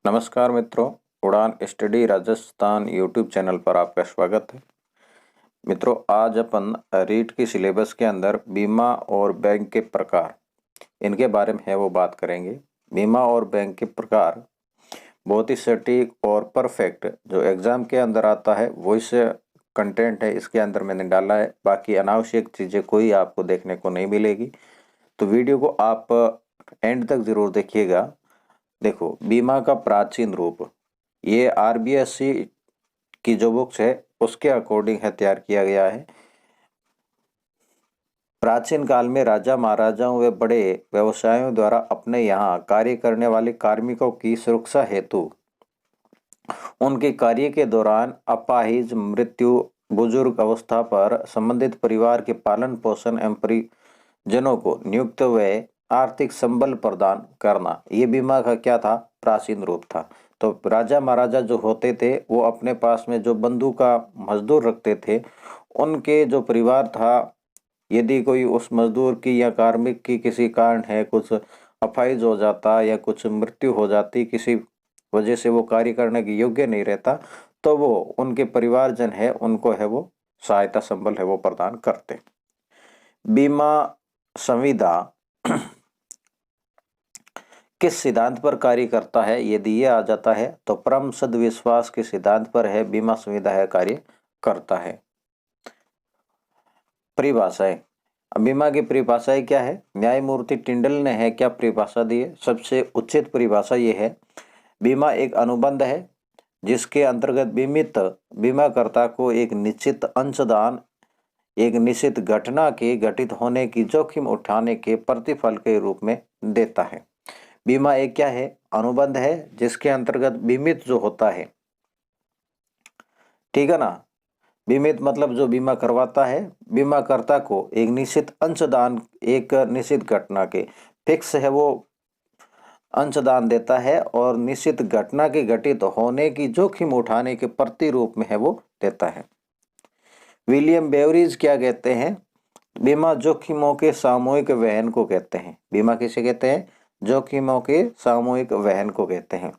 नमस्कार मित्रों, उड़ान स्टडी राजस्थान यूट्यूब चैनल पर आपका स्वागत है। मित्रों, आज अपन रीट की सिलेबस के अंदर बीमा और बैंक के प्रकार इनके बारे में है वो बात करेंगे। बीमा और बैंक के प्रकार बहुत ही सटीक और परफेक्ट जो एग्जाम के अंदर आता है वो इस कंटेंट है, इसके अंदर मैंने डाला है। बाकी अनावश्यक चीज़ें कोई आपको देखने को नहीं मिलेगी, तो वीडियो को आप एंड तक जरूर देखिएगा। देखो, बीमा का प्राचीन रूप ये आरबीएससी की जो बुक्स है उसके अकॉर्डिंग है तैयार किया गया है। प्राचीन काल में राजा महाराजाओं व बड़े व्यवसायों द्वारा अपने यहाँ कार्य करने वाले कार्मिकों की सुरक्षा हेतु उनके कार्य के दौरान अपाहिज, मृत्यु, बुजुर्ग अवस्था पर संबंधित परिवार के पालन पोषण एवं परिजनों को नियुक्त व आर्थिक संबल प्रदान करना, ये बीमा का क्या था? प्राचीन रूप था। तो राजा महाराजा जो होते थे वो अपने पास में जो बंधु का मजदूर रखते थे, उनके जो परिवार था, यदि कोई उस मजदूर की या कार्मिक की किसी कारण है कुछ अपाहिज हो जाता या कुछ मृत्यु हो जाती, किसी वजह से वो कार्य करने के योग्य नहीं रहता, तो वो उनके परिवारजन है उनको है वो सहायता संबल है वो प्रदान करते। बीमा संविदा किस सिद्धांत पर कार्य करता है? यदि ये आ जाता है तो परम सद्विश्वास के सिद्धांत पर है बीमा संविदा है कार्य करता है। परिभाषाएं, बीमा की परिभाषाएं क्या है? न्यायमूर्ति टिंडल ने है क्या परिभाषा दी है? सबसे उचित परिभाषा ये है, बीमा एक अनुबंध है जिसके अंतर्गत बीमित बीमाकर्ता को एक निश्चित अंशदान एक निश्चित घटना के घटित होने की जोखिम उठाने के प्रतिफल के रूप में देता है। बीमा एक क्या है? अनुबंध है जिसके अंतर्गत बीमित जो होता है, ठीक है ना, बीमित मतलब जो बीमा करवाता है, बीमाकर्ता को एक निश्चित अंशदान एक निश्चित घटना के फिक्स है वो अंशदान देता है और निश्चित घटना के घटित होने की जोखिम उठाने के प्रतिरूप में है वो देता है। विलियम बेवरीज क्या कहते हैं? बीमा जोखिमों के सामूहिक वहन को कहते हैं। बीमा किसे कहते हैं? जोखिमों के सामूहिक वहन को कहते हैं।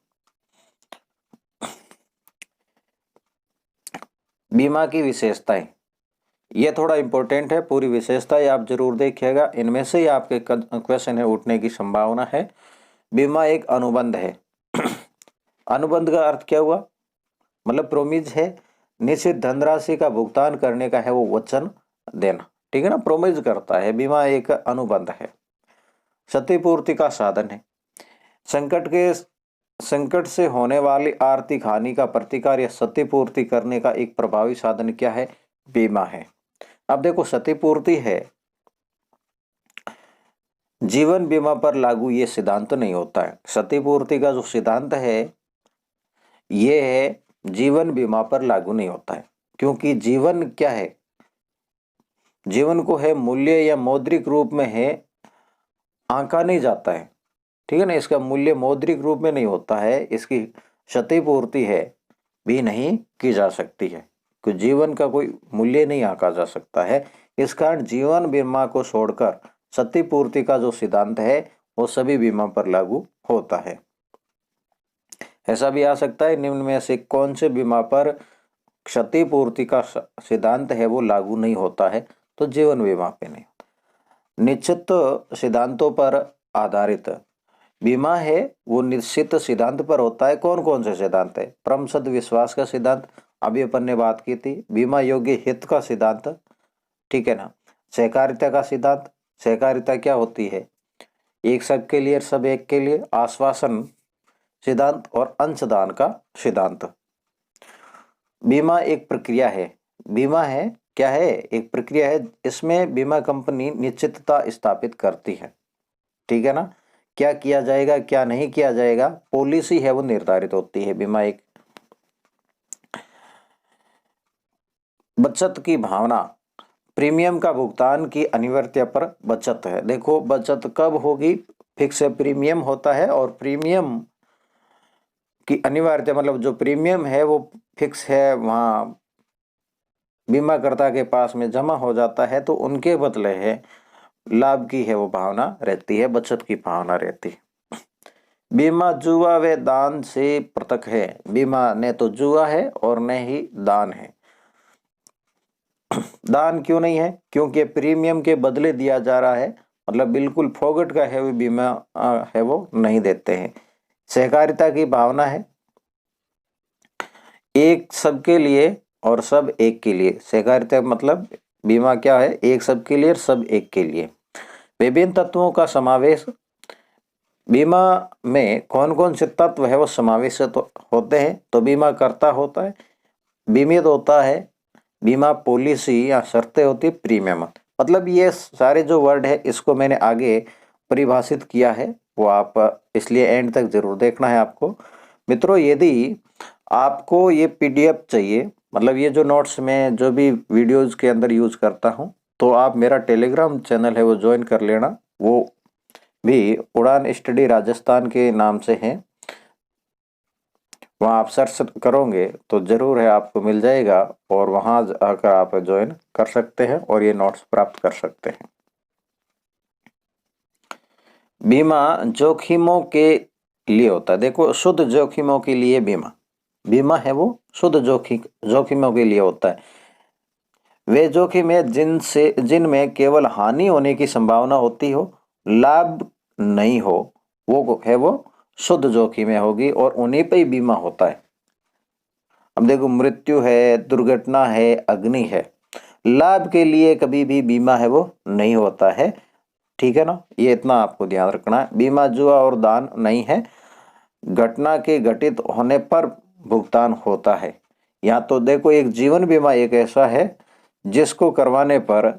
बीमा की विशेषताएं, ये थोड़ा इंपॉर्टेंट है, पूरी विशेषताएं आप जरूर देखिएगा, इनमें से ही आपके क्वेश्चन है उठने की संभावना है। बीमा एक अनुबंध है। अनुबंध का अर्थ क्या हुआ? मतलब प्रोमिज है, निश्चित धनराशि का भुगतान करने का है वो वचन देना, ठीक है ना, प्रोमिज करता है। बीमा एक अनुबंध है। क्षतिपूर्ति का साधन है। संकट से होने वाली आर्थिक हानि का प्रतिकार या क्षतिपूर्ति करने का एक प्रभावी साधन क्या है? बीमा है। अब देखो, क्षतिपूर्ति है, जीवन बीमा पर लागू ये सिद्धांत नहीं होता है। क्षतिपूर्ति का जो सिद्धांत है ये है जीवन बीमा पर लागू नहीं होता है, क्योंकि जीवन क्या है? जीवन को है मूल्य या मौद्रिक रूप में है आंका नहीं जाता है, ठीक है ना, इसका मूल्य मौद्रिक रूप में नहीं होता है, इसकी क्षतिपूर्ति है भी नहीं की जा सकती है, क्योंकि जीवन का कोई मूल्य नहीं आंका जा सकता है। इस कारण जीवन बीमा को छोड़कर क्षतिपूर्ति का जो सिद्धांत है वो सभी बीमा पर लागू होता है। ऐसा भी आ सकता है, निम्न में से कौन से बीमा पर क्षतिपूर्ति का सिद्धांत है वो लागू नहीं होता है? तो जीवन बीमा पे नहीं। निश्चित सिद्धांतों पर आधारित बीमा है वो निश्चित सिद्धांत पर होता है। कौन कौन से सिद्धांत है? परम सद्विश्वास का सिद्धांत, अभी अपन ने बात की थी। बीमा योग्य हित का सिद्धांत, ठीक है ना। सहकारिता का सिद्धांत, सहकारिता क्या होती है? एक सबके लिए सब एक के लिए, आश्वासन सिद्धांत और अंशदान का सिद्धांत। बीमा एक प्रक्रिया है। बीमा है क्या है? एक प्रक्रिया है, इसमें बीमा कंपनी निश्चितता स्थापित करती है, ठीक है ना। क्या किया जाएगा क्या नहीं किया जाएगा, पॉलिसी है वो निर्धारित होती है। बीमा एक बचत की भावना, प्रीमियम का भुगतान की अनिवार्यता पर बचत है। देखो, बचत कब होगी? फिक्स प्रीमियम होता है और प्रीमियम की अनिवार्यता मतलब जो प्रीमियम है वो फिक्स है, वहां बीमाकर्ता के पास में जमा हो जाता है, तो उनके बदले है लाभ की है वो भावना रहती है, बचत की भावना रहती है। बीमा जुआ व दान से पृथक है। बीमा न तो जुआ है और न ही दान है। दान क्यों नहीं है? क्योंकि प्रीमियम के बदले दिया जा रहा है, मतलब बिल्कुल फोगट का है वो बीमा है वो नहीं देते हैं। सहकारिता की भावना है, एक सबके लिए और सब एक के लिए। सहकारिता मतलब बीमा क्या है? एक सबके लिए और सब एक के लिए। विभिन्न तत्वों का समावेश, बीमा में कौन कौन से तत्व है वो समावेश होते हैं? तो बीमा करता होता है, बीमित होता है, बीमा पॉलिसी या शर्तें होती, प्रीमियम। मतलब ये सारे जो वर्ड है इसको मैंने आगे परिभाषित किया है, वो आप इसलिए एंड तक जरूर देखना है आपको। मित्रों, यदि आपको ये पीडीएफ चाहिए, मतलब ये जो नोट्स में जो भी वीडियोज के अंदर यूज करता हूँ, तो आप मेरा टेलीग्राम चैनल है वो ज्वाइन कर लेना। वो भी उड़ान स्टडी राजस्थान के नाम से है, वहाँ आप सर्च करोगे तो जरूर है आपको मिल जाएगा, और वहाँ आकर आप ज्वाइन कर सकते हैं और ये नोट्स प्राप्त कर सकते हैं। बीमा जोखिमों के लिए होता है। देखो, शुद्ध जोखिमों के लिए बीमा है वो शुद्ध जोखिमों के लिए होता है। वे जोखिम है जिनमें केवल हानि होने की संभावना होती हो, लाभ नहीं हो, वो है वो शुद्ध जोखिम होगी, और उन्हीं पे ही बीमा होता है। अब देखो, मृत्यु है, दुर्घटना है, अग्नि है, लाभ के लिए कभी भी बीमा है वो नहीं होता है। ठीक है ना, ये इतना आपको ध्यान रखना है। बीमा जुआ और दान नहीं है, घटना के घटित होने पर भुगतान होता है। या तो देखो, एक जीवन बीमा एक ऐसा है जिसको करवाने पर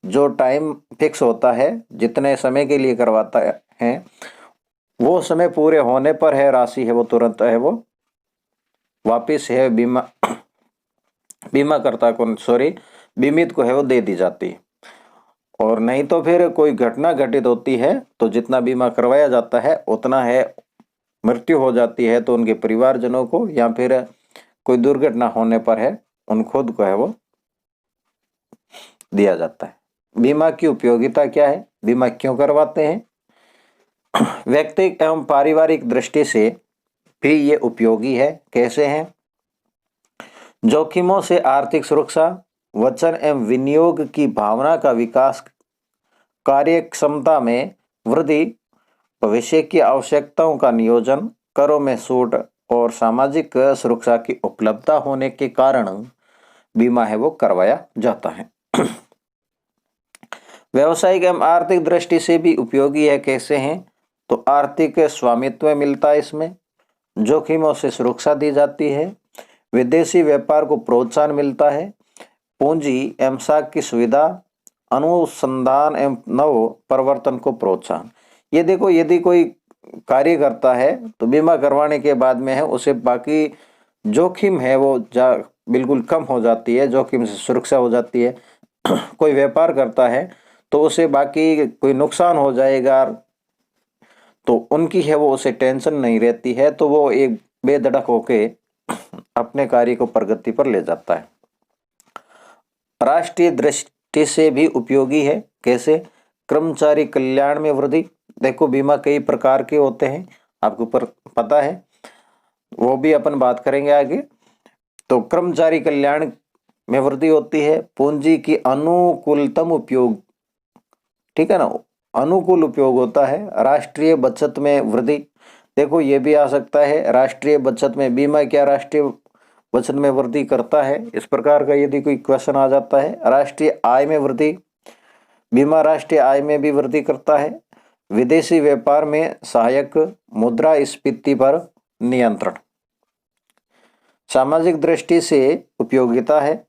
जो टाइम फिक्स होता है, जितने समय के लिए करवाता है, वो समय पूरे होने पर है राशि है वो तुरंत है वो वापिस है बीमाकर्ता को, बीमित को है वो दे दी जाती है। और नहीं तो फिर कोई घटना घटित होती है तो जितना बीमा करवाया जाता है उतना है, मृत्यु हो जाती है तो उनके परिवारजनों को, या फिर कोई दुर्घटना होने पर है उन खुद को है वो दिया जाता है। बीमा की उपयोगिता क्या है? बीमा क्यों करवाते हैं? व्यक्तिगत एवं पारिवारिक दृष्टि से भी ये उपयोगी है। कैसे हैं? जोखिमों से आर्थिक सुरक्षा, वचन एवं विनियोग की भावना का विकास, कार्य क्षमता में वृद्धि, भविष्य की आवश्यकताओं का नियोजन, करों में छूट और सामाजिक सुरक्षा की उपलब्धता होने के कारण बीमा है वो करवाया जाता है। व्यवसायिक एवं आर्थिक दृष्टि से भी उपयोगी है। कैसे हैं? तो आर्थिक स्वामित्व मिलता है इसमें, जोखिमों से सुरक्षा दी जाती है, विदेशी व्यापार को प्रोत्साहन मिलता है, पूंजी एवं साख की सुविधा, अनुसंधान एवं नव परिवर्तन को प्रोत्साहन। ये देखो, यदि कोई कार्य करता है तो बीमा करवाने के बाद में है उसे बाकी जोखिम है वो बिल्कुल कम हो जाती है, जोखिम से सुरक्षा हो जाती है। कोई व्यापार करता है तो उसे बाकी कोई नुकसान हो जाएगा तो उनकी है वो उसे टेंशन नहीं रहती है, तो वो एक बेधड़क होके अपने कार्य को प्रगति पर ले जाता है। राष्ट्रीय दृष्टि से भी उपयोगी है। कैसे? कर्मचारी कल्याण में वृद्धि। देखो, बीमा कई प्रकार के होते हैं, आपको पता है, वो भी अपन बात करेंगे आगे। तो कर्मचारी कल्याण में वृद्धि होती है, पूंजी की अनुकूलतम उपयोग, ठीक है ना, अनुकूल उपयोग होता है। राष्ट्रीय बचत में वृद्धि, देखो ये भी आ सकता है, राष्ट्रीय बचत में बीमा क्या राष्ट्रीय बचत में वृद्धि करता है, इस प्रकार का यदि कोई क्वेश्चन आ जाता है। राष्ट्रीय आय में वृद्धि, बीमा राष्ट्रीय आय में भी वृद्धि करता है। विदेशी व्यापार में सहायक, मुद्रास्फीति पर नियंत्रण। सामाजिक दृष्टि से उपयोगिता है,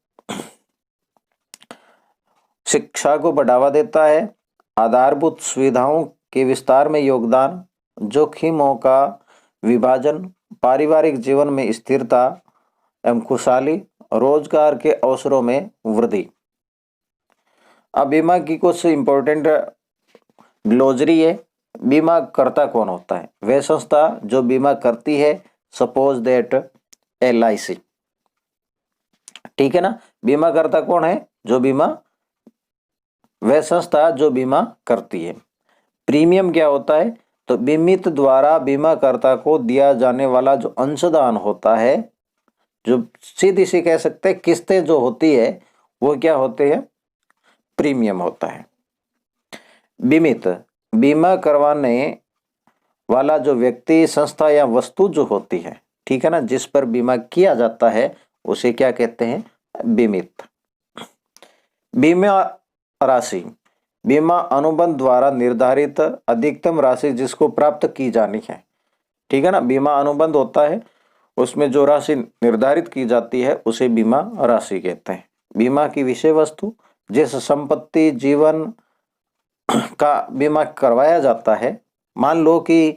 शिक्षा को बढ़ावा देता है, आधारभूत सुविधाओं के विस्तार में योगदान, जोखिमों का विभाजन, पारिवारिक जीवन में स्थिरता एवं खुशहाली, रोजगार के अवसरों में वृद्धि। अब बीमा की कुछ इंपॉर्टेंट ग्लोजरी है। बीमा करता कौन होता है? वह संस्था जो बीमा करती है, सपोज दैट LIC, ठीक है ना। बीमा करता कौन है? जो बीमा, वह संस्था जो बीमा करती है। प्रीमियम क्या होता है? तो बीमित द्वारा बीमाकर्ता को दिया जाने वाला जो अंशदान होता है, जो सीधी सी कह सकते हैं किस्तें जो होती है, वो क्या होते हैं? प्रीमियम होता है। बीमित बीमा करवाने वाला जो व्यक्ति, संस्था या वस्तु जो होती है, ठीक है ना, जिस पर बीमा किया जाता है, उसे क्या कहते हैं? बीमित। बीमा राशि बीमा अनुबंध द्वारा निर्धारित अधिकतम राशि जिसको प्राप्त की जानी है, ठीक है ना। बीमा अनुबंध होता है, उसमें जो राशि निर्धारित की जाती है उसे बीमा राशि कहते हैं। बीमा की विषय वस्तु, जिस संपत्ति जीवन का बीमा करवाया जाता है। मान लो कि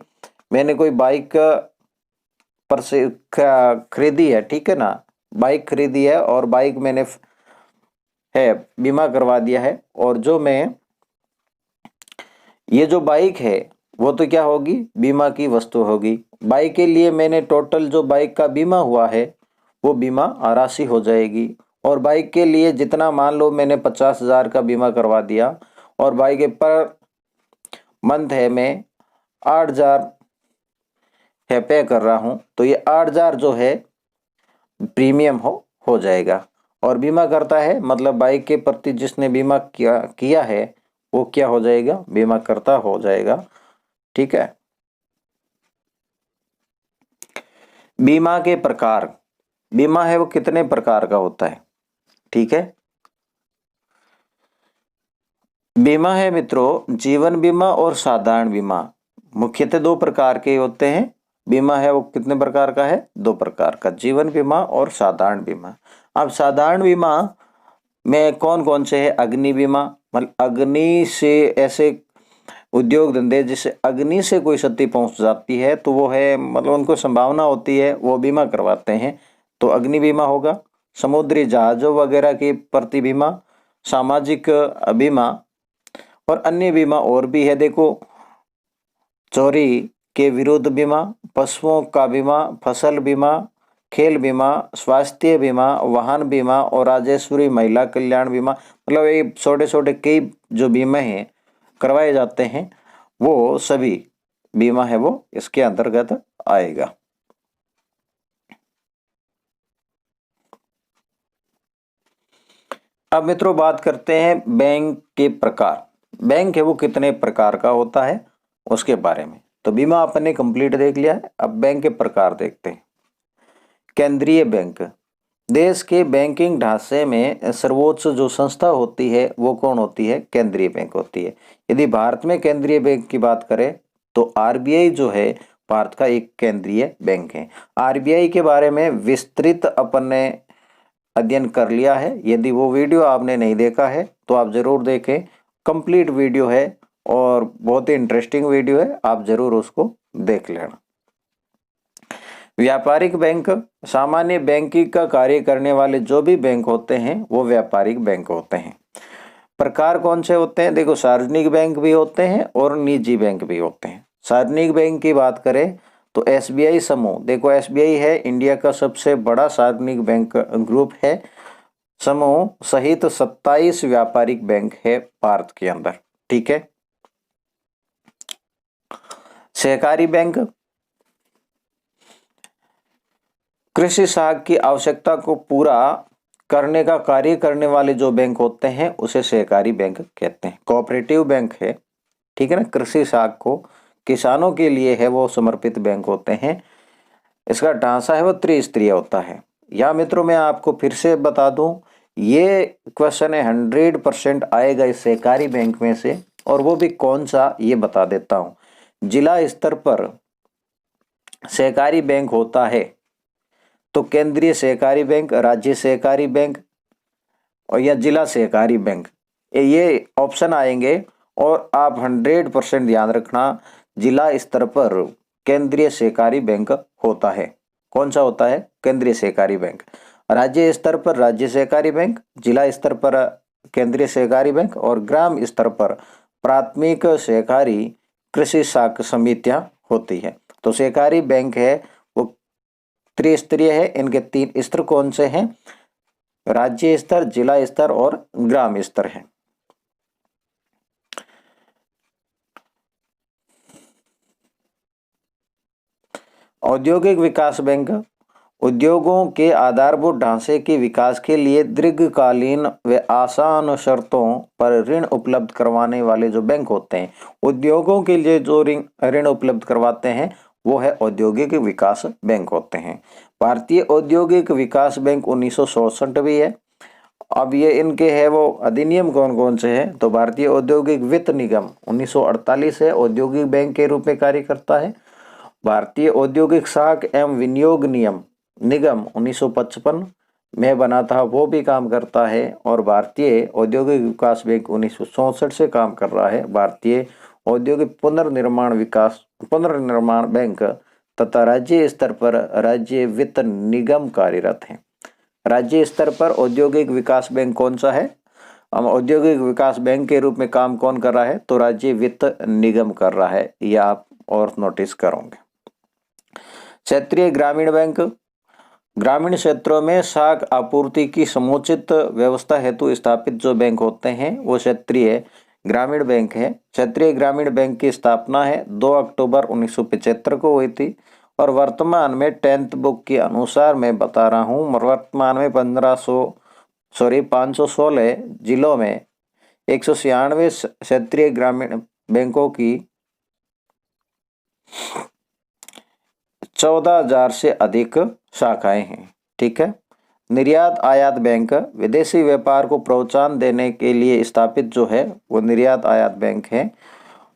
मैंने कोई बाइक पर से खरीदी है, ठीक है ना, बाइक खरीदी है और बाइक मैंने है बीमा करवा दिया है, और जो मैं ये जो बाइक है वो तो क्या होगी? बीमा की वस्तु होगी। बाइक के लिए मैंने टोटल जो बाइक का बीमा हुआ है वो बीमा राशि हो जाएगी। और बाइक के लिए जितना, मान लो मैंने 50,000 का बीमा करवा दिया और बाइक पर मंथ है मैं 8,000 है पे कर रहा हूं, तो ये 8,000 जो है प्रीमियम हो जाएगा। और बीमा करता है मतलब बाइक के प्रति जिसने बीमा किया है वो क्या हो जाएगा? बीमा करता हो जाएगा, ठीक है। बीमा के प्रकार, बीमा है वो कितने प्रकार का होता है, ठीक है। बीमा है मित्रों, जीवन बीमा और साधारण बीमा, मुख्यतः दो प्रकार के होते हैं। बीमा है वो कितने प्रकार का है? दो प्रकार का, जीवन बीमा और साधारण बीमा। अब साधारण बीमा में कौन कौन से है? अग्नि बीमा, मतलब अग्नि से ऐसे उद्योग धंधे जिससे अग्नि से कोई क्षति पहुंच जाती है तो वो है, मतलब उनको संभावना होती है, वो बीमा करवाते हैं, तो अग्नि बीमा होगा। समुद्री जहाजों वगैरह की प्रति बीमा, सामाजिक बीमा, और अन्य बीमा और भी है। देखो, चोरी के विरुद्ध बीमा, पशुओं का बीमा, फसल बीमा, खेल बीमा, स्वास्थ्य बीमा, वाहन बीमा और राजेश्वरी महिला कल्याण बीमा, मतलब ये छोटे छोटे कई जो बीमा हैं करवाए जाते हैं, वो सभी बीमा है वो इसके अंतर्गत आएगा। अब मित्रों बात करते हैं बैंक के प्रकार। बैंक है वो कितने प्रकार का होता है उसके बारे में। तो बीमा अपन ने कंप्लीट देख लिया है, अब बैंक के प्रकार देखते हैं। केंद्रीय बैंक, देश के बैंकिंग ढांचे में सर्वोच्च जो संस्था होती है वो कौन होती है? केंद्रीय बैंक होती है। यदि भारत में केंद्रीय बैंक की बात करें तो आरबीआई जो है भारत का एक केंद्रीय बैंक है। आरबीआई के बारे में विस्तृत अपन ने अध्ययन कर लिया है। यदि वो वीडियो आपने नहीं देखा है तो आप जरूर देखें, कंप्लीट वीडियो है और बहुत ही इंटरेस्टिंग वीडियो है, आप जरूर उसको देख लेना। व्यापारिक बैंक, सामान्य बैंकिंग का कार्य करने वाले जो भी बैंक होते हैं वो व्यापारिक बैंक होते हैं। प्रकार कौन से होते हैं? देखो, सार्वजनिक बैंक भी होते हैं और निजी बैंक भी होते हैं। सार्वजनिक बैंक की बात करें तो एसबीआई समूह, देखो एसबीआई है इंडिया का सबसे बड़ा सार्वजनिक बैंक ग्रुप है। समूह सहित 27 व्यापारिक बैंक है भारत के अंदर, ठीक है। सहकारी बैंक, कृषि साख की आवश्यकता को पूरा करने का कार्य करने वाले जो बैंक होते हैं उसे सहकारी बैंक कहते हैं। कोऑपरेटिव बैंक है, ठीक है ना, कृषि साख को किसानों के लिए है वो समर्पित बैंक होते हैं। इसका ढांचा है वो त्रिस्तरीय होता है। या मित्रों मैं आपको फिर से बता दूं, ये क्वेश्चन है 100% आएगा इस सहकारी बैंक में से, और वो भी कौन सा ये बता देता हूं। जिला स्तर पर सहकारी बैंक होता है तो केंद्रीय सहकारी बैंक, राज्य सहकारी बैंक और या जिला सहकारी बैंक, ये ऑप्शन आएंगे। और आप 100% ध्यान रखना, जिला स्तर पर केंद्रीय सहकारी बैंक होता है। कौन सा होता है? केंद्रीय सहकारी बैंक। राज्य स्तर पर राज्य सहकारी बैंक, जिला स्तर पर केंद्रीय सहकारी बैंक और ग्राम स्तर पर प्राथमिक सहकारी कृषि साख समितियां होती है। तो सहकारी बैंक है वो त्रिस्तरीय है। इनके 3 स्तर कौन से हैं? राज्य स्तर, जिला स्तर और ग्राम स्तर है। औद्योगिक विकास बैंक उद्योगों के आधारभूत ढांचे के विकास के लिए दीर्घकालीन व आसान शर्तों पर ऋण उपलब्ध करवाने वाले जो बैंक होते हैं, उद्योगों के लिए जो ऋण उपलब्ध करवाते हैं वो है औद्योगिक विकास बैंक होते हैं। भारतीय औद्योगिक विकास बैंक 1967 भी है। अब ये इनके है वो अधिनियम कौन कौन से हैं, तो भारतीय औद्योगिक वित्त निगम 1948 है, औद्योगिक बैंक के रूप में कार्य करता है। भारतीय औद्योगिक साख एवं विनियोग निगम 1955 में बना था, वो भी काम करता है। और भारतीय औद्योगिक विकास बैंक 1964 से काम कर रहा है। भारतीय औद्योगिक पुनर्निर्माण बैंक तथा राज्य स्तर पर राज्य वित्त निगम कार्यरत हैं। राज्य स्तर पर औद्योगिक विकास बैंक कौन सा है, औद्योगिक विकास बैंक के रूप में काम कौन कर रहा है, तो राज्य वित्त निगम कर रहा है। ये आप और नोटिस करोगे। क्षेत्रीय ग्रामीण बैंक ग्रामीण क्षेत्रों में साख आपूर्ति की समुचित व्यवस्था हेतु स्थापित जो बैंक होते हैं वो क्षेत्रीय ग्रामीण बैंक है। क्षेत्रीय ग्रामीण बैंक की स्थापना है 2 अक्टूबर 1975 को हुई थी। और वर्तमान में 10th बुक के अनुसार मैं बता रहा हूँ, वर्तमान में 516 जिलों में 196 क्षेत्रीय ग्रामीण बैंकों की 14,000 से अधिक शाखाएं हैं। ठीक है। निर्यात आयात बैंक विदेशी व्यापार को प्रोत्साहन देने के लिए स्थापित जो है वो निर्यात आयात बैंक है।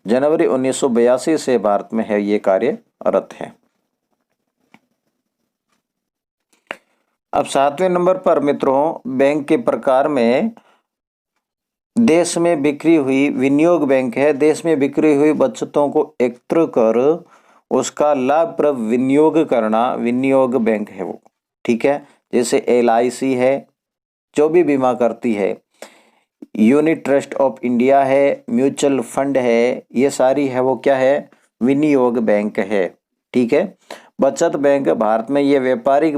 जनवरी 1982 से भारत में है ये कार्यरत है। अब 7वें नंबर पर मित्रों बैंक के प्रकार में देश में बिक्री हुई विनियोग बैंक है। देश में बिक्री हुई बचतों को एकत्र कर उसका लाभप्रद विनियोग करना विनियोग बैंक है वो। ठीक है। जैसे LIC है जो भी बीमा करती है, यूनिट ट्रस्ट ऑफ इंडिया है, म्यूचुअल फंड है, ये सारी है वो क्या है, विनियोग बैंक है। ठीक है। बचत बैंक भारत में ये व्यापारिक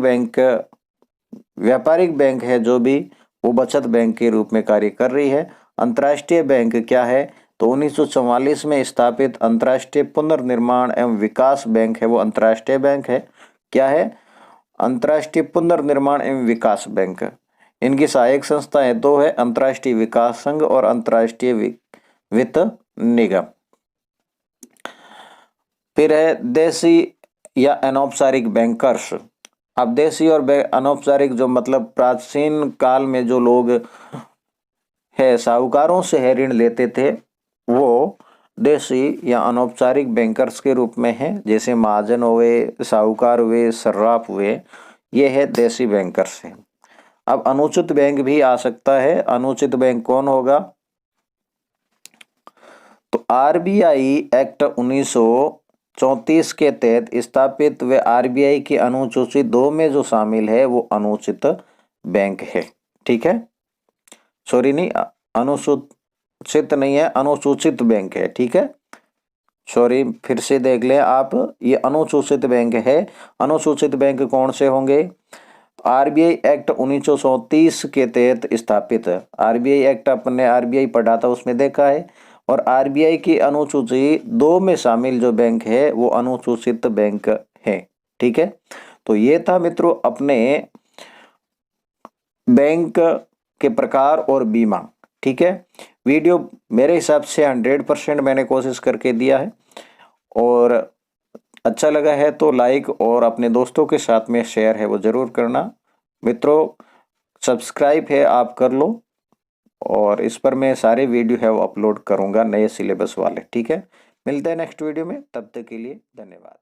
बैंक है जो भी वो बचत बैंक के रूप में कार्य कर रही है। अंतर्राष्ट्रीय बैंक क्या है, तो 1944 में स्थापित अंतर्राष्ट्रीय पुनर्निर्माण एवं विकास बैंक है वो अंतर्राष्ट्रीय बैंक है। क्या है, अंतर्राष्ट्रीय पुनर्निर्माण एवं विकास बैंक। इनकी सहायक संस्थाएं दो है, अंतर्राष्ट्रीय विकास संघ और अंतर्राष्ट्रीय वित्त निगम। फिर है देशी या अनौपचारिक बैंकर्स। अब देशी और अनौपचारिक जो मतलब प्राचीन काल में जो लोग है साहूकारों से है ऋण लेते थे वो देशी या अनौपचारिक बैंकर्स के रूप में है। जैसे महाजन हुए, साहूकार हुए, सर्राफ हुए, ये है देशी बैंकर्स है। अब अनुचित बैंक भी आ सकता है। अनुचित बैंक कौन होगा, तो RBI एक्ट 1934 के तहत स्थापित व RBI की अनुसूची 2 में जो शामिल है वो अनुचित बैंक है। ठीक है, सॉरी नहीं, अनुसूचित नहीं है, अनुसूचित बैंक है। ठीक है, सॉरी, फिर से देख लें आप, ये अनुसूचित बैंक है। अनुसूचित बैंक कौन से होंगे, RBI एक्ट 1934 के तहत स्थापित। RBI एक्ट अपने RBI पढ़ा था उसमें देखा है। और RBI की अनुसूची 2 में शामिल जो बैंक है वो अनुसूचित बैंक है। ठीक है, तो ये था मित्रों अपने बैंक के प्रकार और बीमा। ठीक है, वीडियो मेरे हिसाब से 100% मैंने कोशिश करके दिया है। और अच्छा लगा है तो लाइक और अपने दोस्तों के साथ में शेयर है वो जरूर करना। मित्रों सब्सक्राइब है आप कर लो, और इस पर मैं सारे वीडियो है वो अपलोड करूंगा नए सिलेबस वाले। ठीक है, मिलते हैं नेक्स्ट वीडियो में, तब तक के लिए धन्यवाद।